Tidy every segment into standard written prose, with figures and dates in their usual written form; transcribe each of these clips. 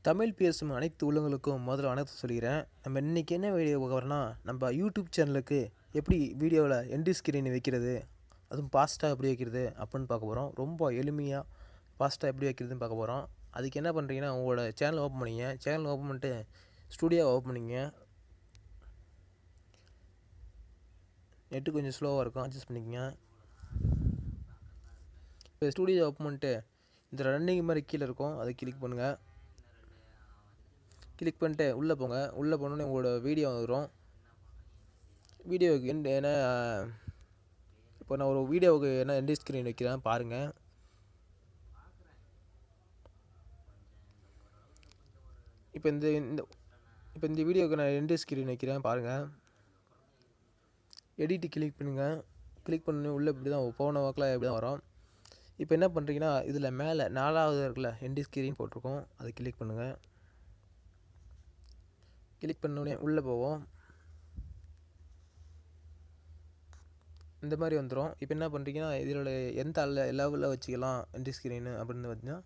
தமிழ் பேசும் அனைத்து உள்ளங்களுக்கும் முதல்ல வணக்கம் சொல்லிக்கிறேன். நம்ம இன்றைக்கி என்ன வீடியோ பார்க்க போகிறோம்னா, நம்ம யூடியூப் சேனலுக்கு எப்படி வீடியோவில் எண்டு ஸ்க்ரீன் வைக்கிறது, அதுவும் ஃபாஸ்ட்டாக எப்படி வைக்கிறது அப்படின்னு பார்க்க போகிறோம். ரொம்ப எளிமையாக ஃபாஸ்ட்டாக எப்படி வைக்கிறதுன்னு பார்க்க போகிறோம். அதுக்கு என்ன பண்ணுறீங்கன்னா, உங்களோட சேனல் ஓப்பன் பண்ணிங்க. சேனல் ஓப்பன் பண்ணிட்டு ஸ்டுடியோ ஓப்பன் பண்ணிங்க. நெட்டு கொஞ்சம் ஸ்லோவாக இருக்கும், அட்ஜஸ்ட் பண்ணிக்கங்க. இப்போ ஸ்டுடியோ ஓப்பன் பண்ணிட்டு இந்த ரன்னிங் மாதிரி கீழே இருக்கும், அதை கிளிக் பண்ணுங்கள். கிளிக் பண்ணிட்டு உள்ளே போங்க. உள்ளே போனோடனே உங்களோட வீடியோ வரும். வீடியோவுக்கு ஏன்னா இப்போ நான் ஒரு வீடியோவுக்கு என்ன எண்டு ஸ்க்ரீன் வைக்கிறேன் பாருங்கள். இப்போ இந்த வீடியோவுக்கு நான் எண்டு ஸ்க்ரீன் வைக்கிறேன் பாருங்கள். எடிட்டு கிளிக் பண்ணுங்கள். கிளிக் பண்ணி உள்ளே இப்படி தான் போன வாக்கில் இப்படி தான் வரும். இப்போ என்ன பண்ணுறீங்கன்னா, இதில் மேலே 4வது இருக்குல்ல எண்டு ஸ்க்ரீன் போட்டிருக்கோம், அதை கிளிக் பண்ணுங்கள். கிளிக் பண்ணோடனே உள்ளே போவோம். இந்த மாதிரி வந்துடும். இப்போ என்ன பண்ணுறீங்கன்னா, இதோட எந்த லெவலில் வச்சுக்கலாம் எண்டு ஸ்க்ரீனு அப்படின்னு பார்த்தீங்கன்னா,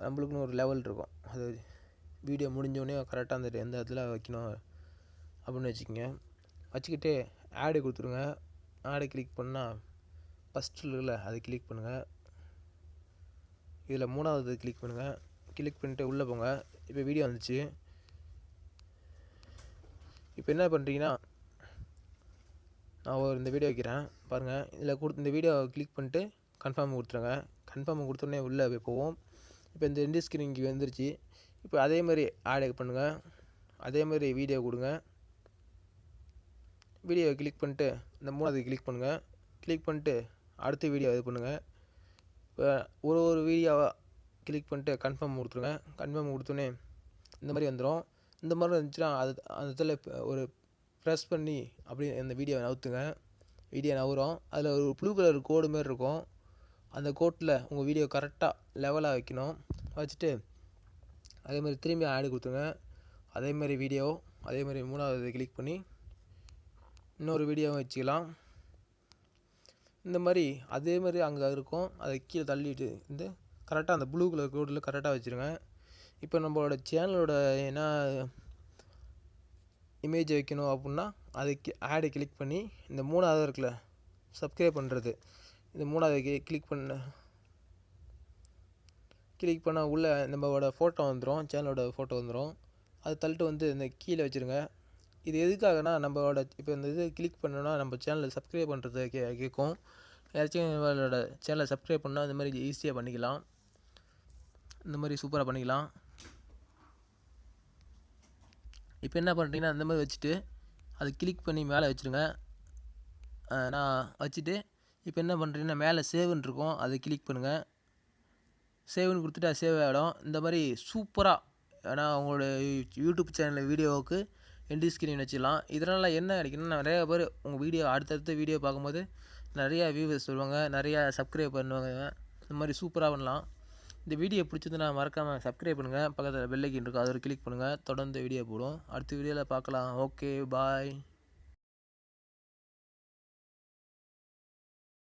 நம்மளுக்குன்னு ஒரு லெவல் இருக்கும். அது வீடியோ முடிஞ்சோடனே கரெக்டாக அந்த எந்த இடத்துல வைக்கணும் அப்படின்னு வச்சுக்கோங்க. வச்சுக்கிட்டு ஆடு கொடுத்துருங்க. ஆடை கிளிக் பண்ணால் ஃபஸ்ட்டு இருக்குல்ல அதை கிளிக் பண்ணுங்கள். இதில் 3வது கிளிக் பண்ணுங்கள். கிளிக் பண்ணிட்டு உள்ளே போங்க. இப்போ வீடியோ வந்துச்சு. இப்போ என்ன பண்ணுறீங்கன்னா, நான் இந்த வீடியோ வைக்கிறேன் பாருங்கள். இதில் இந்த வீடியோ கிளிக் பண்ணிட்டு கன்ஃபார்ம் கொடுத்துருங்க. கன்ஃபார்ம் கொடுத்தோடனே உள்ளே போவோம். இப்போ இந்த எண்டு ஸ்க்ரீன் இங்கே வந்துருச்சு. இப்போ அதே மாதிரி ஆட் பண்ணுங்கள். அதே மாதிரி வீடியோ கொடுங்க. வீடியோவை கிளிக் பண்ணிட்டு இந்த 3வது கிளிக் பண்ணுங்கள். கிளிக் பண்ணிட்டு அடுத்த வீடியோ இது பண்ணுங்கள். இப்போ ஒரு வீடியோவை கிளிக் பண்ணிட்டு கன்ஃபார்ம் கொடுத்துருங்க. கன்ஃபார்ம் கொடுத்தோன்னே இந்த மாதிரி வந்துடும். இந்த மாதிரி இருந்துச்சுன்னா அந்த இடத்துல ஒரு ப்ரெஸ் பண்ணி அப்படி அந்த வீடியோவை நவுத்துங்க. வீடியோ நவுறும். அதில் ஒரு ப்ளூ கலர் கோடு மாதிரி இருக்கும். அந்த கோட்டில் உங்கள் வீடியோ கரெக்டாக லெவலாக வைக்கணும். வச்சுட்டு அதேமாதிரி திரும்பி ஆடு கொடுத்துருங்க. அதேமாதிரி வீடியோ அதேமாதிரி 3வது கிளிக் பண்ணி இன்னொரு வீடியோவை வச்சுக்கலாம். இந்த மாதிரி அதே மாதிரி அங்கே இருக்கும். அதை கீழே தள்ளிட்டு கரெக்டாக அந்த ப்ளூ கலர் கோடில் கரெக்டாக வச்சுருங்க. இப்போ நம்மளோட சேனலோட என்ன இமேஜ் வைக்கணும் அப்படின்னா அதுக்கு ஆடை கிளிக் பண்ணி இந்த 3வது இருக்குல்ல சப்ஸ்கிரைப் பண்ணுறது, இந்த 3வது கிளிக் பண்ணால் உள்ளே நம்மளோட ஃபோட்டோ வந்துடும். சேனலோட ஃபோட்டோ வந்துடும். அது தள்ளிட்டு இந்த கீழே வச்சுருங்க. இது எதுக்காகனா, நம்மளோட இப்போ இந்த இது கிளிக் பண்ணோன்னா நம்ம சேனலை சப்ஸ்கிரைப் பண்ணுறது கேட்கும். யாராச்சும் நம்மளோட சேனலை சப்ஸ்கிரைப் பண்ணால் இந்த மாதிரி ஈஸியாக பண்ணிக்கலாம். இந்த மாதிரி சூப்பராக பண்ணிக்கலாம். இப்போ என்ன பண்ணுறீங்கன்னா, அந்த மாதிரி வச்சுட்டு அதை கிளிக் பண்ணி மேலே வச்சுருங்க. நான் வச்சுட்டு இப்போ என்ன பண்ணுறீங்கன்னா, மேலே சேவ்னு இருக்கும், அதை கிளிக் பண்ணுங்கள். சேவ்னு கொடுத்துட்டா சேவ் ஆகிடும். இந்த மாதிரி சூப்பராக ஏன்னா உங்களோட யூடியூப் சேனலில் வீடியோவுக்கு எண்டு ஸ்க்ரீன் வச்சுக்கலாம். இதனால் என்ன கிடைக்குன்னா, நிறையா பேர் உங்கள் வீடியோ அடுத்தடுத்த வீடியோ பார்க்கும்போது நிறையா வியூவர்ஸ் வருவாங்க, நிறையா சப்ஸ்கிரைப் பண்ணுவாங்க. இந்த மாதிரி சூப்பராக பண்ணலாம். இந்த வீடியோ பிடிச்சதுன்னா மறக்காமல் சப்ஸ்கிரைப் பண்ணுங்கள். பக்கத்தில் பெல் ஐக்கான் இருக்கும், அதை ஒரு கிளிக் பண்ணுங்கள். தொடர்ந்து வீடியோ போடும். அடுத்த வீடியோவில் பார்க்கலாம். ஓகே, பாய்.